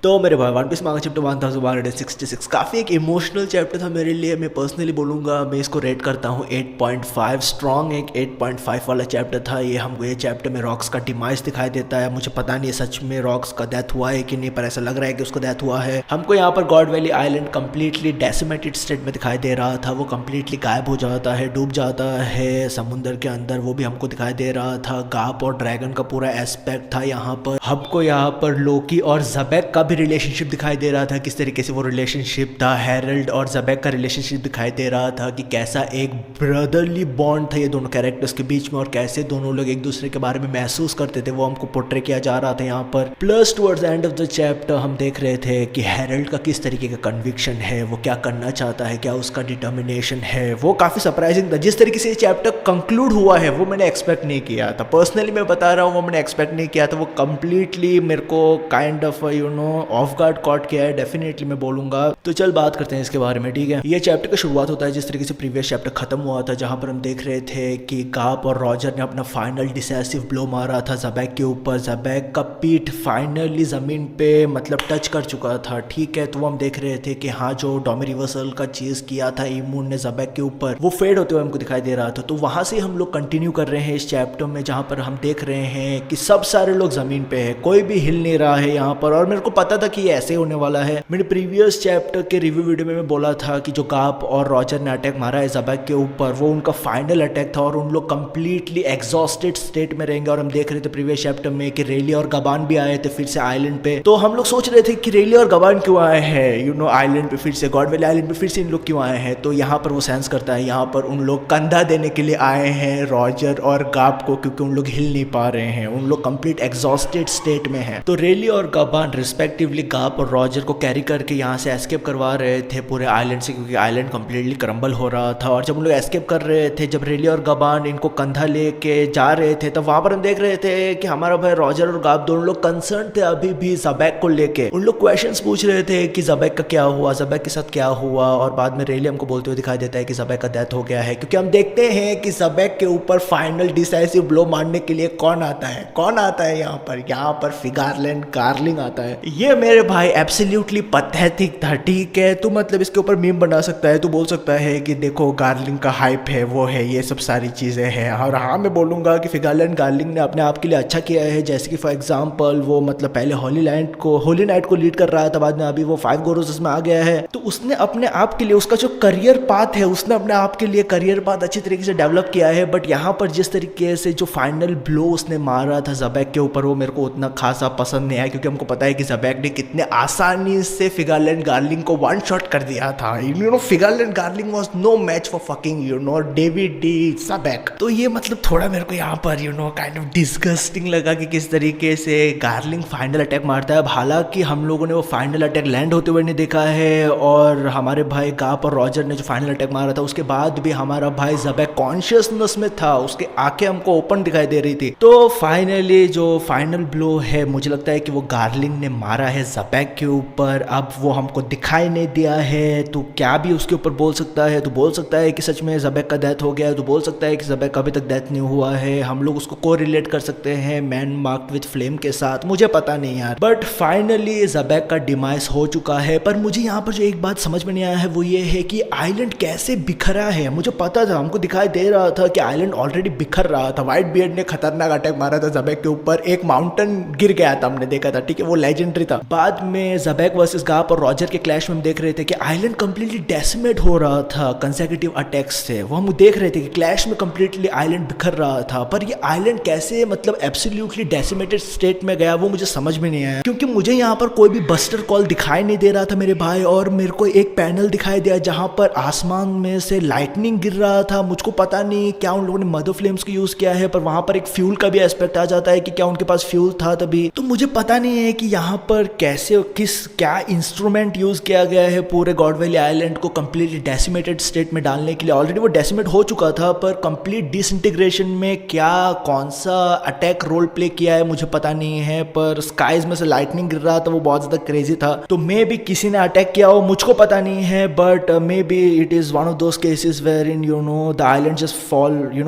तो मेरे भाई वन पीस मांगा चैप्टर 1166 काफ़ी एक इमोशनल चैप्टर था मेरे लिए। मैं पर्सनली बोलूँगा मैं इसको रेट करता हूँ 8.5 स्ट्रॉन्ग। एक 8.5 वाला चैप्टर था ये। हमको ये चैप्टर में रॉक्स का डिमाइस दिखाई देता है। मुझे पता नहीं सच में रॉक्स का डेथ हुआ है कि नहीं, पर ऐसा लग रहा है कि उसका डेथ हुआ है। हमको यहाँ पर God valley island completely decimated state में दिखाई दे रहा था। वो कम्प्लीटली गायब हो जाता है, डूब जाता है समुद्र के अंदर, वो भी हमको दिखाई दे रहा था। गाप और ड्रैगन का पूरा एस्पेक्ट था यहाँ पर। हमको यहाँ पर लोकी और ज़बेक का भी रिलेशनशिप दिखाई दे रहा था, किस तरीके से वो रिलेशनशिप था। हेरल्ड और ज़बेक का रिलेशनशिप दिखाई दे रहा था कि कैसा एक ब्रदरली बॉन्ड था ये दोनों कैरेक्टर्स के बीच में, और कैसे दोनों लोग एक दूसरे के बारे में महसूस करते थे वो हमको पोर्ट्रे किया जा रहा था यहाँ पर। Plus towards the end of the chapter हम देख रहे थे कि हेरल्ड का किस तरीके का कन्विक्शन है, वो क्या करना चाहता है, क्या उसका डिटर्मिनेशन है। वो काफ़ी सरप्राइजिंग था। जिस तरीके से ये चैप्टर कंक्लूड हुआ है वो मैंने एक्सपेक्ट नहीं किया था। पर्सनली मैं बता रहा हूँ, वो मैंने एक्सपेक्ट नहीं किया था। वो कम्प्लीटली मेरे को kind of off guard caught किया है, डेफिनेटली मैं बोलूंगा। तो चल बात करते हैं इसके बारे में, ठीक है। ये चैप्टर का शुरुआत होता है जिस तरीके से प्रीवियस चैप्टर खत्म हुआ था, जहां पर हम देख रहे थे कि गाप और रॉजर ने अपना फाइनल डिसाइसिव ब्लो मारा था ज़बेक के ऊपर। ज़बेक का पीठ फाइनली जमीन पे मतलब टच कर चुका था, ठीक है। तो वो हम देख रहे थे कि हाँ, जो डोमी रिवर्सल का चीज किया था इमून ने ज़बेक के ऊपर, वो फेड होते हुए हमको दिखाई दे रहा था। तो वहां से हम लोग कंटिन्यू कर रहे हैं इस चैप्टर में, जहां पर हम देख रहे हैं कि सब सारे लोग जमीन पे है, कोई भी हिल नहीं रहा है यहाँ पर। और मेरे को पता था कि ये ऐसे होने वाला है। मैंने प्रीवियस चैप्टर के रिव्यू वीडियो में मैं बोला था कि जो गाप और रॉजर ने अटैक मारा है ज़बेक के ऊपर, वो उनका फाइनल अटैक था और उन लोग कंप्लीटली एग्जॉस्टेड स्टेट में रहेंगे। और हम देख रहे थे प्रीवियस चैप्टर में कि रेली और गबान भी आए थे फिर से आइलैंड पे। तो हम लोग सोच रहे थे कि रेली और गबान क्यों आए हैं आइलैंड पे, फिर से गॉड वैली आइलैंड पे फिर से इन लोग क्यों आए हैं। तो यहाँ पर वो सेंस करता है, यहाँ पर उन लोग कंधा देने के लिए आए हैं रॉजर और गाप को, क्योंकि उन लोग हिल नहीं पा रहे हैं, उन लोग कंप्लीट एग्जॉस्टेड स्टेट में हैं। तो रेली और गबान रिस्पेक्टिवली गाप और रॉजर को कैरी करके यहाँ से एस्केप करवा रहे थे पूरे आइलैंड से, क्योंकि आइलैंड कंप्लीटली क्रम्बल हो रहा था। और जब उन लोग एस्केप कर रहे थे, जब रेली और गबान इनको कंधा लेके जा रहे थे, तब वहां पर हम देख रहे थे कि हमारा भाई रॉजर और गाप दोनों लोग कंसर्न थे अभी भी ज़बेक को लेके। उन लोग क्वेश्चंस पूछ रहे थे कि ज़बेक का क्या हुआ, ज़बेक के साथ क्या हुआ। और बाद में रेली हमको बोलते हुए दिखाई देता है कि ज़बेक का डेथ हो गया है, क्योंकि हम देखते हैं कि ज़बेक के ऊपर फाइनल डिसाइसिव ब्लो मारने के लिए कौन आता है, कौन आता है यहाँ पर फिगारलैंड गार्लिंग आता है। ये मेरे भाई एब्सोल्युटली पैथेटिक था, ठीक है। तू मतलब इसके ऊपर मीम बना सकता है, तू बोल सकता है कि देखो गार्लिंग का हाइप है, वो है, ये सब सारी चीजें हैं। और हाँ, मैं बोलूंगा कि फिगारलैंड गार्लिंग ने अपने आप के लिए अच्छा किया है। जैसे कि फॉर एग्जांपल वो मतलब पहले होली नाइट को लीड कर रहा था, बाद में अभी वो 5 गोरोस में आ गया है। तो उसने अपने आप के लिए उसका जो करियर पाथ है, उसने अपने आप के लिए करियर पाथ अच्छी तरीके से डेवलप किया है। बट यहाँ पर जिस तरीके से जो फाइनल ब्लो उसने मारा था ज़बेक के ऊपर, वो मेरे को उतना खासा पसंद नहीं आया, क्योंकि हमको पता है कि ज़बेक ने कितने आसानी से फिगारलैंड गार्लिंग को वन शॉट कर दिया था। फिगारलैंड गार्लिंग was no match for fucking David de Zabek. तो ये मतलब थोड़ा मेरे को यहाँ पर काइंड ऑफ डिस्गस्टिंग लगा कि किस तरीके से गार्लिंग फाइनल अटैक मारता है। हालांकि हम लोगों ने वो फाइनल अटैक लैंड होते हुए नहीं देखा है, और हमारे भाई गाप और रॉजर ने जो फाइनल अटैक मारा था उसके बाद भी हमारा भाई ज़बेक कॉन्शियसनेस में था, उसके आंखें हमको ओपन दिखाई दे रही थी। तो फाइनली जो फाइनल ब्लो है, मुझे लगता है कि वो गार्लिंग ने मारा है ज़बेक के ऊपर। अब वो हमको दिखाई नहीं दिया है, तो क्या भी उसके ऊपर बोल सकता है। तो बोल सकता है कि सच में ज़बेक का डेथ हो गया है, तो बोल सकता है कि ज़बेक का अभी तक डेथ नहीं हुआ है। हम लोग उसको को रिलेट कर सकते हैं मैन मार्क्ड विद फ्लेम के साथ, मुझे पता नहीं यार। बट फाइनली ज़बेक का डिमाइस हो चुका है। पर मुझे यहाँ पर जो एक बात समझ में नहीं आया है वो ये है कि आइलैंड कैसे बिखरा है। मुझे पता था, हमको दिखाई दे रहा था कि आइलैंड ऑलरेडी बिखर रहा था। व्हाइट बियर्ड ने खतरनाक अटैक मारा था ज़बेक के ऊपर, एक माउंटेन गिर गया था, हमने देखा था, ठीक है, वो लेजेंडरी था। बाद में ज़बेक वर्सेस गाप और रॉजर के क्लैश में हम देख रहे थे कि आइलैंड कंप्लीटली डेसिमेट हो रहा था कंसेक्यूटिव अटैक्स से। वो हम देख रहे थे कि क्लैश में कंप्लीटली आइलैंड बिखर रहा था। पर ये आइलैंड कैसे मतलब एब्सोल्युटली डेसिमेटेड स्टेट में गया, वो मुझे समझ में नहीं आया, क्योंकि मुझे यहाँ पर कोई भी बस्टर कॉल दिखाई नहीं दे रहा था मेरे भाई। और मेरे को एक पैनल दिखाई दिया जहां पर आसमान में से लाइटनिंग गिर रहा था। मुझको पता नहीं क्या उन लोगों ने मदर फ्लेम्स को यूज किया है, पर वहां पर एक फ्यूल का भी एस्पेक्ट आ जाता है कि क्या उनके पास फ्यूल था तभी। तो मुझे पता नहीं है कि यहाँ पर कैसे क्या इंस्ट्रूमेंट यूज किया गया है पूरे गॉड वैली आइलैंड को कंप्लीटली डेसिमेटेड स्टेट में डालने के लिए। ऑलरेडी वो डेसिमेट हो चुका था, पर कंप्लीट डिसइंटीग्रेशन में क्या कौन सा अटैक रोल प्ले किया है मुझे पता नहीं है। पर स्काइज में से लाइटनिंग गिर रहा था, वो बहुत ज्यादा क्रेजी था। तो मे बी किसी ने अटैक किया हो, मुझको पता नहीं है। But maybe it is one of those cases where in the island just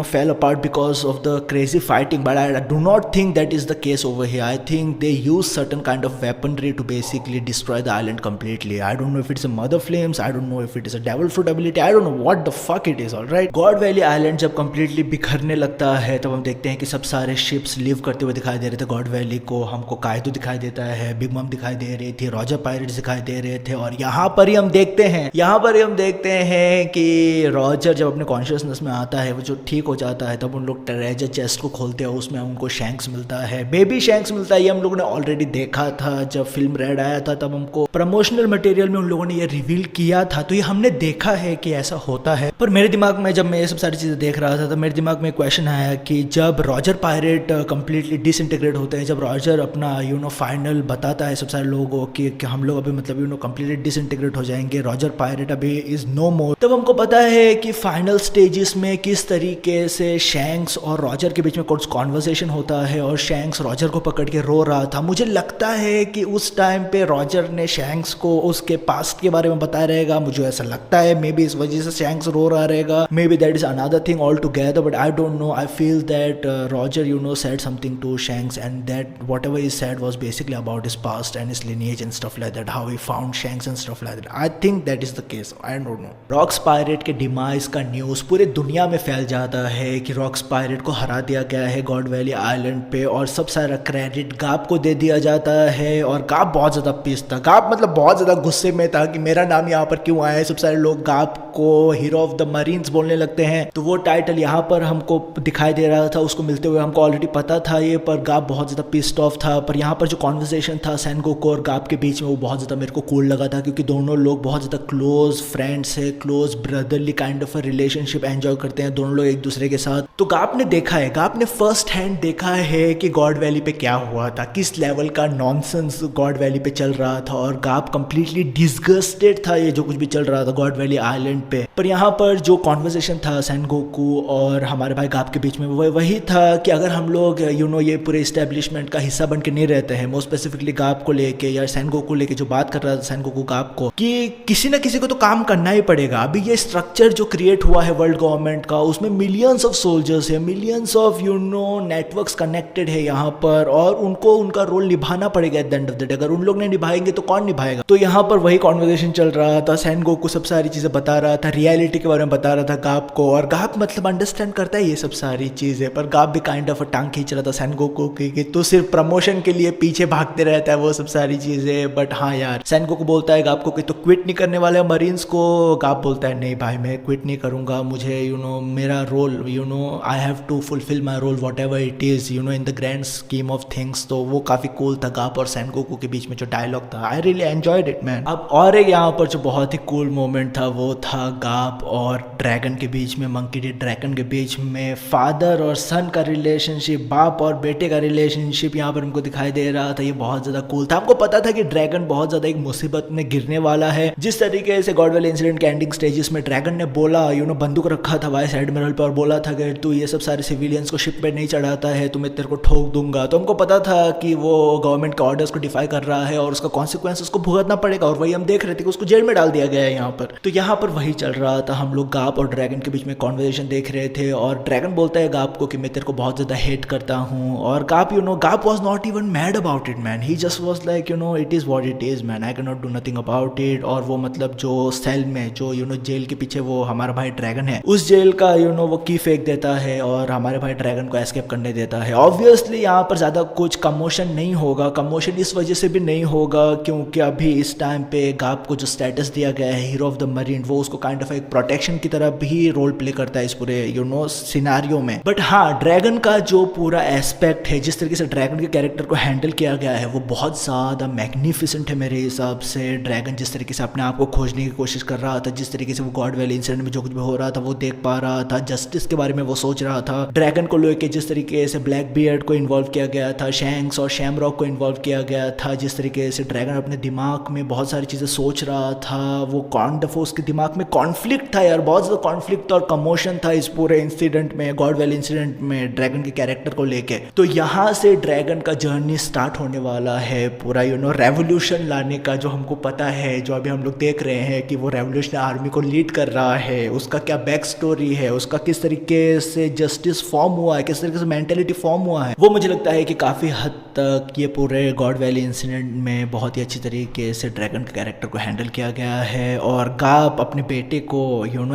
fell apart because of the crazy fighting. But I do not think that is the case over here. I think they use certain kind of weapon weaponry to basically destroy the island completely. I don't know if it's a mother flames, I don't know if it is a devil fruit ability, I don't know what the fuck it is. Alright, God valley island जब completely बिखरने लगता है तब हम देखते हैं कि सब सारे शिप्स लीव करते हुए दिखाई दे रहे थे गॉड वैली को। हमको कायदो दिखाई देता है, बिग मम दिखाई दे रही थी, रॉजर पायरेट्स दिखाई दे रहे थे, और यहाँ पर ही हम देखते हैं कि रॉजर जब अपने कॉन्शियसनेस में आता है, वो जो ठीक हो जाता है, तब उन लोग ट्रेजर चेस्ट को खोलते हैं, उसमें उनको शैंक्स मिलता है, बेबी शैंक्स मिलता है। ये हम लोगों ने ऑलरेडी देखा था जब फिल्म रेड आया था, तब हमको प्रमोशनल मटेरियल में उन लोगों ने ये रिवील किया था, तो ये हमने देखा है कि ऐसा होता है। पर मेरे दिमाग में जब मैं ये सब सारी चीजें देख रहा था, तब मेरे दिमाग में क्वेश्चन आया कि जब रॉजर पायरेट कंप्लीटली डिसइंटीग्रेट होते हैं, जब रॉजर अपना फाइनल बताता है सब सारे लोगों को कि हम लोग अभी मतलब कंप्लीटली डिसइंटीग्रेट हो जाएंगे, रॉजर पायरेट अभी इज नो मोर, तब हमको पता है कि फाइनल स्टेजेस में किस तरीके से शैंक्स और रॉजर के बीच में कुछ कॉन्वर्सेशन होता है और शैंक्स रॉजर को पकड़ के रो रहा था। मुझे लगता है कि उस टाइम पे रॉजर ने शैंक्स को उसके पास्ट के बारे में बताया रहेगा, मुझे ऐसा लगता है। मे बी इस वजह से शैंक्स रो रहा रहेगा, may be that is another thing all together, but I don't no. I feel that Roger said something to Shanks, and that whatever he said was basically about his past and his lineage and stuff like that, how he found Shanks and stuff like that. I think that is the case. I don't know. Rocks pirate के demise का news पूरे दुनिया में फैल जाता है कि rocks pirate को हरा दिया गया है गॉड वैली आइलैंड पे, और सब सारा क्रेडिट गाप को दे दिया जाता है। और गाप बहुत ज़्यादा पिस था, गाप मतलब बहुत ज़्यादा गुस्से में था कि मेरा नाम यहाँ पर क्यों आया है। सब सारे लोग गाप को हीरो ऑफ द मरीन्स बोलने लगते हैं, तो वो टाइटल यहाँ पर हमको दिखाई दे रहा था, उसको मिलते हुए हमको ऑलरेडी पता था ये, पर गाप बहुत ज़्यादा पिस्ड ऑफ था। पर यहाँ पर जो कॉन्वर्सेशन था सेनगोकू और गाप के बीच में, वो बहुत ज़्यादा मेरे को कूल लगा था, क्योंकि दोनों लोग बहुत ज़्यादा क्लोज फ्रेंड्स है, close brotherly kind of a relationship enjoy करते हैं दोनों लोग एक दूसरे के साथ। तो गाप ने देखा है, गाप ने फर्स्ट हैंड देखा है कि गॉड वैली पे क्या हुआ था, किस लेवल का नॉनसेंस गॉड वैली पे चल रहा था, और गाप कंप्लीटली डिसगस्टेड था ये जो कुछ भी चल रहा था गॉड वैली आइलैंड पे। पर यहाँ पर जो कॉन्वर्सेशन था सेनगोकू और हमारे भाई गाप के बीच में, वो वही था कि अगर हम लोग ये पूरे इस्टेब्लिशमेंट का हिस्सा बन के नहीं रहते हैं, मोस्ट स्पेसिफिकली गाप को लेके या सेनगोकू लेके जो बात कर रहा था सेनगोकू गाप को, कि किसी ना किसी को तो काम करना ही पड़ेगा। अभी ये स्ट्रक्चर जो क्रिएट हुआ है वर्ल्ड गवर्नमेंट का, उसमें मिलियंस ऑफ सोल्जर्स है, मिलियंस ऑफ नेटवर्क्स कनेक्टेड है यहाँ पर, और उनको उनका रोल निभाना पड़ेगा at the end of the day. अगर उन लोग नहीं निभाएंगे तो कौन निभाएगा? तो यहाँ पर वही कॉन्वर्सेशन चल रहा था, सेनगोकू सब सारी चीजें बता रहा था, रियलिटी के बारे में बता रहा था गाप को, और गाप मतलब अंडरस्टैंड करता है ये सब सारी चीजें, पर गाप भी काइंड ऑफ टांग खींच रहा था सेनगोकू की कि तू सिर्फ प्रमोशन के लिए पीछे भागते रहता है वो सब सारी चीजें। बट हाँ यार, सेनगोकू बोलता है गाप को कि तो क्विट नहीं करने वाले मरीन्स को। गाप बोलता है नहीं भाई, मैं क्विट नहीं करूंगा, मुझे मेरा role I have to fulfil my role whatever it is in the grand scheme of things. तो वो काफी कूल था गाप और सेनगोकू के बीच में जो डायलॉग था, I really enjoyed it man. अब और एक यहाँ पर जो बहुत ही कूल मोमेंट था, वो था गाप और ड्रैगन के बीच में, मंकी डी ड्रैगन के बीच में फादर और सन का रिलेशनशिप, बाप और बेटे का रिलेशनशिप यहाँ पर हमको दिखाई दे रहा था। ये बहुत ज्यादा कूल था। हमको पता था कि ड्रैगन बहुत ज्यादा एक मुसीबत में गिरने वाला है। जिस तरीके से गॉड वैली इंसिडेंट के एंडिंग स्टेजेस में ड्रैगन ने बोला, बंदूक रखा था वाइस एडमिरल पर, और बोला था कि तू ये सब सारे सिविलियंस को शिप पे नहीं चढ़ाता है तो मैं तेरे को ठोक दूंगा। तो हमको पता था कि वो गवर्नमेंट के ऑर्डर्स को डिफाई कर रहा है और उसका कॉन्सिक्वेंस उसको भुगतना पड़ेगा, और वही हम देख रहे थे कि उसको जेल में डाल दिया गया है यहाँ पर। तो यहाँ पर वही चल रहा था, हम लोग गाप और ड्रैगन के बीच में कॉन्वर्सेशन देख रहे थे, और ड्रैगन बोलता है गाप को कि मैं तेरे को बहुत ज्यादा हेट करता हूँ, और gap gap was not even mad about it man, he just was like it is what it is man, I cannot do nothing about it। और वो मतलब जो सेल में जो जेल के पीछे वो हमारा भाई ड्रैगन है, उस जेल का वो की फेंक देता है और हमारे भाई ड्रैगन को एस्केप करने देता है। ऑब्वियसली यहाँ पर ज्यादा कुछ कमोशन नहीं होगा, कमोशन इस वजह से भी नहीं होगा क्योंकि अभी इस टाइम पे गाप को जो स्टेटस दिया गया है हीरो ऑफ द मरीन, वो उसको काइंड ऑफ एक प्रोटेक्शन की तरह भी रोल प्ले करता है इस पूरे सिनारियो में। बट हाँ, ड्रैगन का जो पूरा एस्पेक्ट है, जिस तरीके से ड्रैगन के कैरेक्टर को हैंडल किया गया है, वो बहुत ज़्यादा मैग्निफिसेंट है मेरे हिसाब से। ड्रैगन जिस तरीके से अपने आप को खोजने की कोशिश कर रहा था, जिस तरीके से वो गॉड वैली इंसिडेंट में जो कुछ भी हो रहा था वो देख पा रहा था, जस्टिस के बारे में वो सोच रहा था, ड्रैगन को लेके जिस तरीके से ब्लैक बियर्ड को इन्वॉल्व किया गया था, शैंक्स और शैमरॉक को इन्वॉल्व किया गया था, जिस तरीके से ड्रैगन अपने दिमाग में बहुत सारी चीज़ें सोच रहा था, वो उसके दिमाग में कॉन्फ्लिक्ट था यार, बहुत ज़्यादा कॉन्फ्लिक्ट और कमोशन था इस पूरे इंसिडेंट में, गॉड वैली इंसिडेंट में ड्रैगन के कैरेक्टर को लेके। तो यहाँ से ड्रैगन का जर्नी स्टार्ट होने वाला है पूरा रेवोल्यूशन लाने का, जो हमको पता है, जो अभी हम लोग देख रहे हैं कि वो रेवोल्यूशन आर्मी को लीड कर रहा है, उसका क्या बैक स्टोरी है, उसका किस तरीके से जस्टिस फॉर्म हुआ है, किस तरीके से मेंटेलिटी फॉर्म हुआ है, वो मुझे लगता है कि काफ़ी हद तक ये पूरे गॉड वाले इंसिडेंट में बहुत ही अच्छी तरीके से ड्रैगन के कैरेक्टर को हैंडल किया गया है, और गाप अपने बेटे को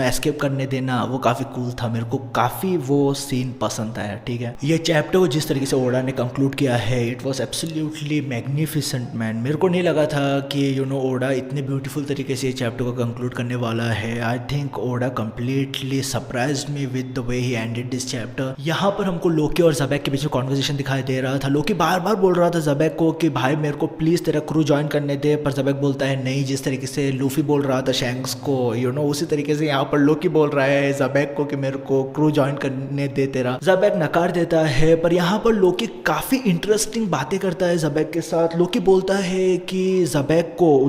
एस्केप करने देना वो काफ़ी कूल था। मेरे को काफ़ी वो सीन पसंद आया। ठीक है, ये चैप्टर को जिस तरीके से ओडा ने कंक्लूड किया है, it was absolutely magnificent man. मेरे को नहीं लगा था कि ओडा इतने ब्यूटीफुल तरीके से ये चैप्टर को कंक्लूड करने वाला है। I think Oda completely surprised me with the way he ended this chapter. यहाँ पर हमको लोकी और ज़बेक के बीच में कॉन्वर्सेशन दिखाई दे रहा था। लोकी बार बार बोल रहा था ज़बेक को कि भाई मेरे को प्लीज़ तेरा क्रू ज्वाइन करने दे, पर ज़बेक बोलता है नहीं। जिस तरीके से लूफी बोल रहा था शैंक्स को, उसी तरीके से यहाँ पर लोकी बोल रहा है ज़बेक को कि मेरे को क्रू ज्वाइन करने दे तेरा। ज़बेक नकार देता है, पर यहाँ पर लोकी काफ़ी इंटरेस्टिंग बातें करता है ज़बेक के साथ। लोकी बोलता है कि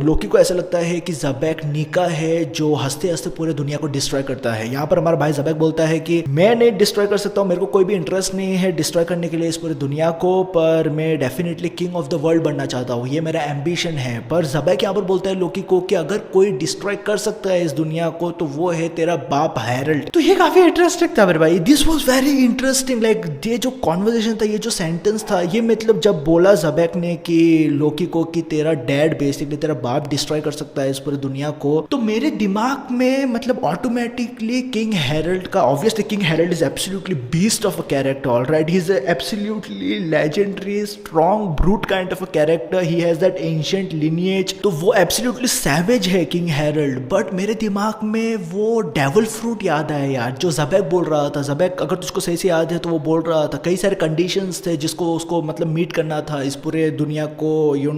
लोकी को ऐसा लगता है कि ज़बेक निका है जो हंसते हंसते पूरे दुनिया को डिस्ट्रॉय करता है। यहाँ पर हमारा भाई ज़बेक बोलता है कि मैं नहीं डिस्ट्रॉय कर सकता हूँ, मेरे को कोई भी इंटरेस्ट नहीं है डिस्ट्रॉय करने के लिए इस पूरी दुनिया को, पर मैं definitely king of the world बनना चाहता हूँ, ये मेरा एम्बिशन है। पर ज़बेक यहाँ पर बोलता है लोकी को कि अगर कोई डिस्ट्रॉय कर सकता है इस दुनिया को तो वो है तेरा बाप हैरल्ड। तो ये काफी इंटरेस्टिंग था मेरे भाई, this was very interesting. Like ये जो कॉन्वर्सेशन था, ये जो सेंटेंस था, ये मतलब जब बोला ज़बेक ने कि लोकी को कि तेरा डैड बेसिकली तेरा बाप डिस्ट्रॉय कर सकता है इस पूरी दुनिया को, तो मेरे दिमाग में मतलब ऑटोमेटिकली किंग हैरल्ड का, obviously King Harald is absolutely beast of a character, alright, he is absolutely legendary strong brute kind of a character, he has that ancient lineage, तो वो एब्सोल्युटली सैवेज है किंग हैरल्ड। बट मेरे दिमाग में वो devil fruit याद आया यार, जो ज़बेक बोल रहा था। ज़बेक अगर तुझको सही से याद है तो वो बोल रहा था कई सारे कंडीशंस थे जिसको उसको मतलब मीट करना था इस पूरे दुनिया को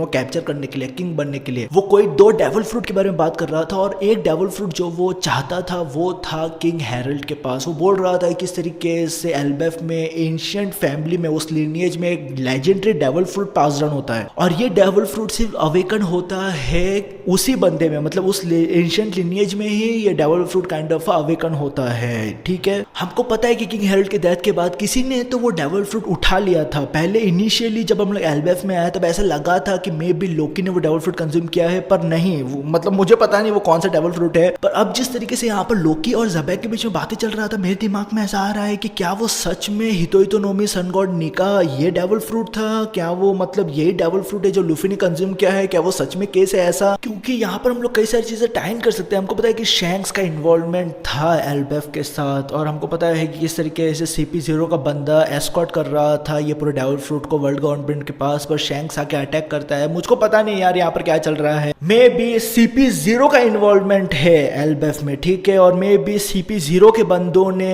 कैप्चर करने के लिए, किंग बनने के लिए। वो कोई 2 डेविल फ्रूट के बारे में बात कर रहा था, और एक डेविल फ्रूट जो वो चाहता था वो था किंग हैरल्ड के पास। वो बोल रहा था किस तरीके से एल्बेफ में एंशिएंट फैमिली में उस लिनिएज में एक लेजेंडरी डेविल फ्रूट पास डाउन होता है, और ये डेविल फ्रूट सिर्फ अवेकन होता है उसी बंदे में, मतलब उस एंशिएंट लिनिएज में ही ये devil fruit kind of awaken होता है। ठीक है, हमको पता है कि किंग हैरल्ड के डेथ के बाद किसी ने तो वो डेविल फ्रूट उठा लिया था। पहले इनिशियली जब हम लोग एल्बेफ में आया तब ऐसा लगा था कि मे बी लोकी ने वो डेविल फ्रूट कंज्यूम किया है, पर नहीं, मतलब मुझे पता नहीं वो कौन सा डेविल फ्रूट है। पर अब जिस तरीके से यहाँ पर लोकी और ज़बेक के बीच में बातें चल रहा था, मेरे दिमाग में ऐसा आ रहा है कि क्या वो सच में हितोहितो नोमी सन गॉड निका ये डेविल फ्रूट था? क्या वो मतलब यही डेविल फ्रूट है जो लूफी ने कंज्यूम किया है? क्या वो सच में केस है ऐसा? क्योंकि यहाँ पर हम लोग कई सारी चीजें टाइन कर सकते हैं। हमको पता है कि शैंक्स का इन्वॉल्वमेंट था एल्बेफ के साथ, और हमको पता है कि किस तरीके से CP0 का बंदा एस्कॉर्ट कर रहा था ये पूरे डेविल फ्रूट को वर्ल्ड गवर्नमेंट के पास, पर शैंक्स आके अटैक करता है। मुझको पता नहीं यार यहाँ पर क्या चल रहा है। मे बी CP0 का इन्वॉल्वमेंट है एल्बेफ में, ठीक है, और मे बी CP0 के बंदों ने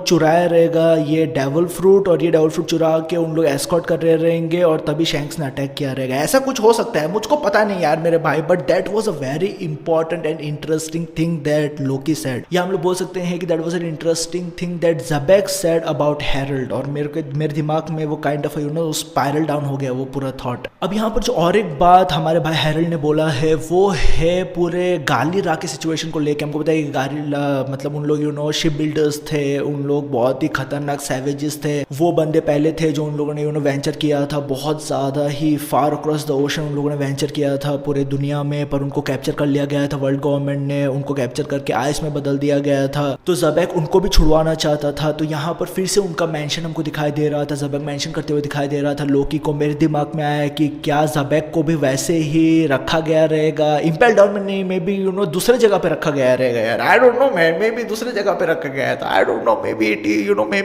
चुराया रहेगा ये डेविल फ्रूट, और ये डेविल फ्रूट चुरा के उन लोग एस्कॉर्ट कर रहे रहेंगे, और तभी शैंक्स ने अटैक किया रहेगा। ऐसा कुछ हो सकता है, मुझको पता नहीं यार मेरे भाई, but that was a very important and interesting thing that Loki said, या हम लोग बोल सकते हैं कि that was an interesting thing that Zabek said about Harold. और मेरे दिमाग में वो काइंड ऑफ स्पाइरल डाउन हो गया वो पूरा थॉट। अब यहाँ पर जो और एक बात हमारे भाई हैरल्ड ने बोला है वो है पूरे गालीरा के सिचुएशन को लेके। हमको पता है कि गालीरा मतलब उन लोग शिप बिल्डर्स थे, उन लोग बहुत ही खतरनाक सैवेजेस थे। वो बंदे पहले थे जो उन लोगों ने वेंचर किया था, बहुत ज़्यादा ही फार अक्रॉस द ओशन उन लोगों ने वेंचर किया था पूरे दुनिया में, पर उनको कैप्चर कर लिया गया था। वर्ल्ड गवर्नमेंट ने उनको कैप्चर करके आइस में बदल दिया गया था। तो ज़बेक उनको भी छुड़वाना चाहता था। तो यहाँ पर फिर से उनका मेंशन हमको दिखाई दे रहा था, ज़बेक मेंशन करते हुए दिखाई दे रहा था लोकी को। मेरे दिमाग में आया कि क्या ज़बेक को भी वैसे ही रखा गया रहेगा, इम्पेल डाउन में नहीं, मे बी दूसरे जगह पे रखा गया रहेगा यार। I don't know man, maybe दूसरे जगह पे रखा गया था। I don't know, maybe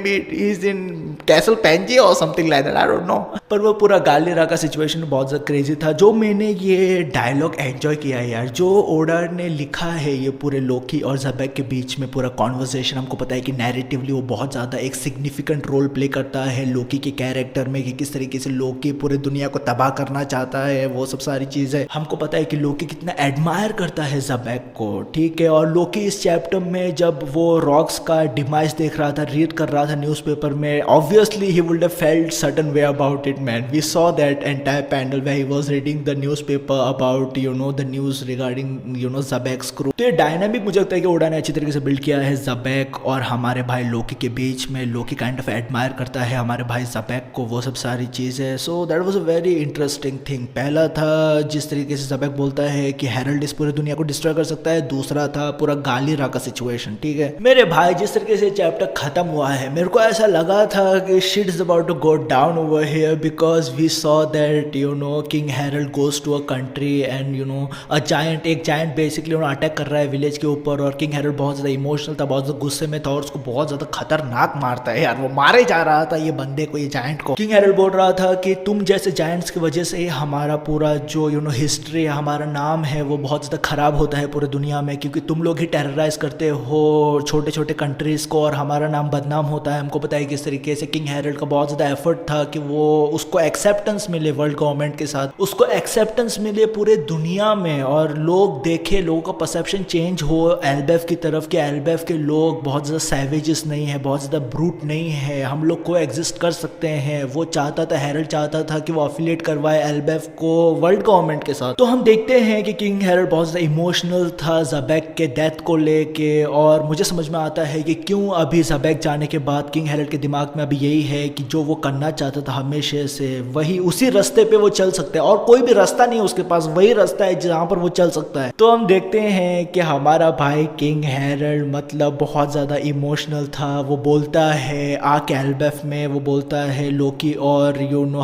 it is in castle पेंजी और something like that, I don't know. पर वो पूरा गालीरा का सिचुएशन बहुत ज़्यादा क्रेजी था। जो मैंने ये डायलॉग एंजॉय किया है यार, जो ओडा ने लिखा है ये पूरे लोकी और ज़बेक के बीच में पूरा कॉन्वर्सेशन, हमको पता है कि नैरेटिवली वो बहुत ज़्यादा एक सिग्निफिकेंट रोल प्ले करता है लोकी के कैरेक्टर में, कि किस तरीके से लोकी पूरे दुनिया को तबाह करना चाहता है, वो सब सारी चीज़ें। हमको पता है कि लोकी कितना एडमायर करता है ज़बेक को, ठीक है। और लोकी इस चैप्टर में जब वो रॉक्स का डिमाइस देख रहा था, रीड कर रहा था न्यूज़पेपर में, obviously he would have felt certain way about it man. We saw that entire panel where he was reading the newspaper about the news regarding ज़बेक्स क्रू। तो ये डायनामिक मुझे लगता है कि ओडा ने अच्छी तरीके से बिल्ड किया है ज़बेक और हमारे भाई लोकी के बीच में। लोकी काइंड ऑफ एडमायर करता है हमारे भाई ज़बेक को, वो सब सारी चीज़ें। So that was a very interesting thing. पहला था जिस तरीके से ज़बेक बोलता है कि हैरल्ड इस पूरी दुनिया को डिस्ट्रॉय कर सकता है, दूसरा था पूरा गालीरा का सिचुएशन, ठीक है मेरे भाई। जिस तरीके से चैप्टर खत्म हुआ है, मेरे को ऐसा लगा था कि shit is about to go down over here, because we saw that King Harold goes to a country and एक giant basically अटैक कर रहा है विलेज के ऊपर, और किंग हैरोल्ड बहुत ज़्यादा इमोशनल था, बहुत ज़्यादा गुस्से में था और उसको बहुत ज़्यादा खतरनाक मारता है यार, वो मारे जा रहा था ये बंदे को, ये जायंट को। किंग हैरोल्ड बोल रहा था कि तुम जैसे जायंट्स की वजह से हमारा पूरा जो हिस्ट्री है, हमारा नाम है वो बहुत ज़्यादा खराब होता है पूरे दुनिया में, क्योंकि तुम लोग ही टेरराइज करते हो छोटे छोटे कंट्रीज को और हमारा नाम बदनाम होता है। हमको पता है किस तरीके से किंग हैरोल्ड का बहुत ज़्यादा एफर्ट था कि वो उसको एक्सेप्टेंस मिले वर्ल्ड गवर्नमेंट के साथ, उसको एक्सेप्टेंस मिले पूरे दुनिया में, और लोग देखे, लोगों का परसेप्शन चेंज हो एल्बेफ की तरफ कि एल्बेफ के लोग बहुत ज़्यादा सैवेजेस नहीं है, बहुत ज़्यादा ब्रूट नहीं है, हम लोग को एग्जिस्ट कर सकते हैं। वो चाहता था, हैरोल्ड चाहता था कि वो अफिलिएट करवाए एल्बेफ को वर्ल्ड गवर्नमेंट के साथ। तो हम देखते हैं कि किंग हैरोल्ड बहुत ज़्यादा इमोशनल था ज़बेक के डेथ को लेके, और मुझे समझ में आता है कि क्यों अभी ज़बेक जाने के बाद किंग हैरोल्ड के दिमाग में अभी यही है कि जो वो करना चाहता था हमेशा से, वही उसी रास्ते पे वो चल सकता है, और कोई भी रास्ता नहीं है उसके पास, वही रास्ता है जहाँ पर वो चल सकता है। तो हम देखते हैं कि हमारा भाई किंग हैरोल्ड मतलब बहुत ज़्यादा इमोशनल था। वो बोलता है आके एल्बेफ में, वो बोलता है लोकी और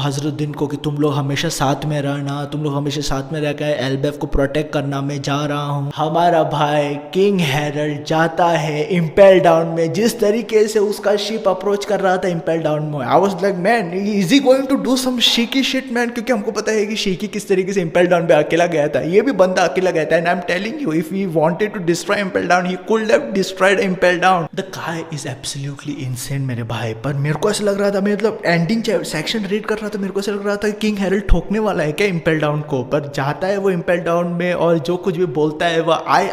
हजरुद्दीन को कि तुम लोग हमेशा साथ में रहना, तुम लोग हमेशा साथ में रहकर एल्बेफ को प्रोटेक्ट करना, मैं जा रहा हूँ। हमारा भाई किंग हैरोल्ड जाता है इम्पेल डाउन में, जिस तरीके से उसका शिप अप्रोच कर रहा था इम्पेल डाउन में, I was like man is he going to do some cheeky shit man, क्योंकि हमको पता है कि शीकी किस तरीके से इम्पेल डाउन पे अकेला गया था, ये भी बंदा अकेला गया था। And I am telling you, if he wanted to destroy Impel Down he could have destroyed Impel Down. The guy is absolutely insane मेरे भाई। पर मेरे को ऐसा लग रहा था, मतलब एंडिंग सेक्शन रीड कर रहा था, मेरे को ऐसा लग रहा था कि किंग हैरोल्ड ठोकने वाला है क्या इम्पेल डाउन को, पर जाता है वो इम्पेल डाउन में और जो कुछ भी बोलता है वो I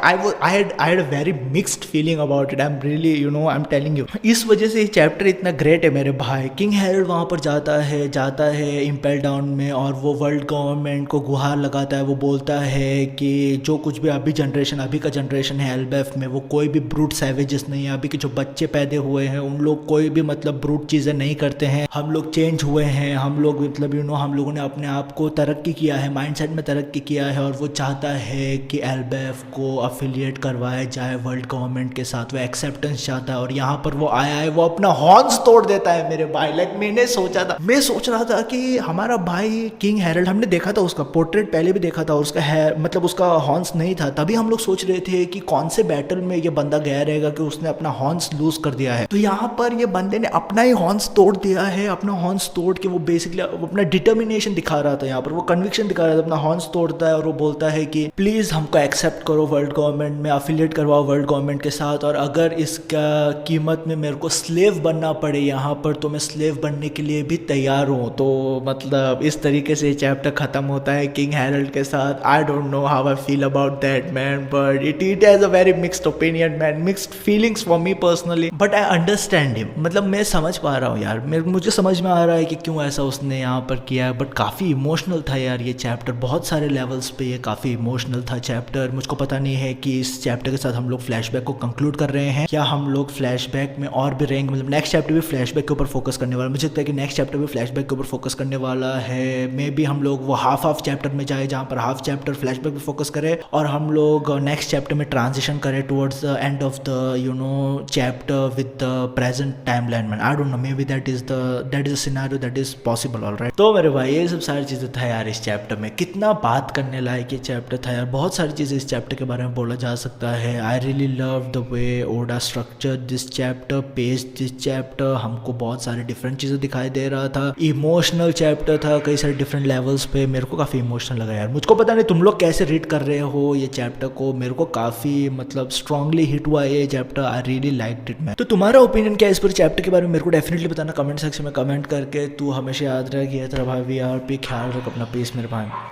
had a very mixed feeling about it. I am really I am telling you, इस वजह से ये चैप्टर इतना ग्रेट है मेरे भाई। किंग हैरोल्ड वहाँ पर जाता है इम्पेल डाउन में, और वो वर्ल्ड गवर्नमेंट को गुहार लगाता है। वो बोलता है कि जो कुछ भी अभी का जनरेशन है एल्बेफ में, वो कोई भी ब्रूट सैवेजेस नहीं है। अभी के जो बच्चे पैदा हुए हैं उन लोग कोई भी मतलब ब्रूट चीज़ें नहीं करते हैं। हम लोग चेंज हुए हैं, हम लोग मतलब हम लोगों ने अपने आप को तरक्की किया है, माइंडसेट में तरक्की किया है, और वो चाहता है कि एल्बेफ को अफिलिएट करवाया जाए वर्ल्ड गवर्नमेंट के साथ। वो एक्सेप्टेंस चाहता है, और यहाँ पर वो आया है, वो अपना हॉर्न्स तोड़ देता है मेरे भाई। लाइक मैं सोच रहा था कि हमारा भाई किंग हैरोल्ड, हमने देखा था उसका पोर्ट्रेट पहले भी देखा था, उसका मतलब उसका हॉर्न्स नहीं था, तभी हम लोग सोच रहे थे कि कौन से बैटल में ये बंदा गया रहेगा कि उसने अपना हॉर्न्स लूज कर दिया है। तो यहाँ पर ये बंदे ने अपना ही हॉर्न्स तोड़ दिया है, अपना हॉर्न्स तोड़ के वो बेसिकली अपना डिटर्मिनेशन दिखा रहा था, यहाँ पर वो कन्विक्शन दिखा रहा था। अपना हॉर्न्स तोड़ता है और वो बोलता है कि प्लीज हमको एक्सेप्ट करो वर्ल्ड गवर्नमेंट में, अफिलिएट करवाओ वर्ल्ड गवर्नमेंट के साथ, और अगर इसका कीमत में मेरे को स्लेव बनना पड़े यहाँ पर, तो मैं स्लेव बनने के लिए भी तैयार हूँ। तो मतलब इस तरीके से चैप्टर खत्म होता है किंग हैरोल्ड के साथ। आई don't know how I feel about that man, but it has a very mixed opinion man, mixed feelings for me personally, but I understand him. मतलब मैं समझ पा रहा हूँ यार, मुझे समझ में आ रहा है कि क्यों ऐसा उसने यहाँ पर किया है। बट काफ़ी इमोशनल था यार ये चैप्टर, बहुत सारे लेवल्स पे ये काफ़ी इमोशनल था चैप्टर। मुझको पता नहीं है कि इस चैप्टर के साथ हम लोग फ्लैशबैक को कंक्लूड कर रहे हैं, क्या हम लोग फ्लैशबैक में और भी रहेंगे, मतलब नेक्स्ट चैप्टर भी फ्लैशबैक के ऊपर फोकस करने वाला। मुझे लगता है कि नेक्स्ट चैप्टर भी फ्लैशबैक के ऊपर फोकस करने वाला है। मे बी हम लोग वो हाफ चैप्टर में जाए, जहाँ पर हाफ चैप्टर फ्लैशबैक पे फोकस करे, और हम लोग नेक्स्ट चैप्टर में ट्रांजिशन करें towards the end of the chapter with the present timeline man. I don't know, may be that is a scenario that is possible. Alright, तो मेरे भाई ये सब सारी चीज़ें था यार इस चैप्टर में। कितना बात करने लायक ये चैप्टर था यार, बहुत सारी चीज़ें इस चैप्टर के बारे में बोला जा सकता है। I really love the way Oda structure this chapter, pace this chapter. हमको बहुत सारी डिफरेंट चीज़ें दिखाई दे रहा था, इमोशनल चैप्टर था कई सारे डिफरेंट लेवल्स पे। मेरे को काफ़ी इमोशनल लगा यार। मुझको पता नहीं तुम लोग कैसे रीड कर रहे हो ये चैप्टर को, मेरे को काफ़ी मतलब स्ट्रांगली हिट हुआ ये chapter. I really liked it man. तो तुम्हारा ओपिनियन क्या है इस पूरे चैप्टर के बारे में, मेरे को डेफिनेटली बताना कमेंट सेक्शन में कमेंट करके। तू हमेशा याद रह कि तेरा भाई VR पे ख्याल रख अपना, पीस मेरे भाई।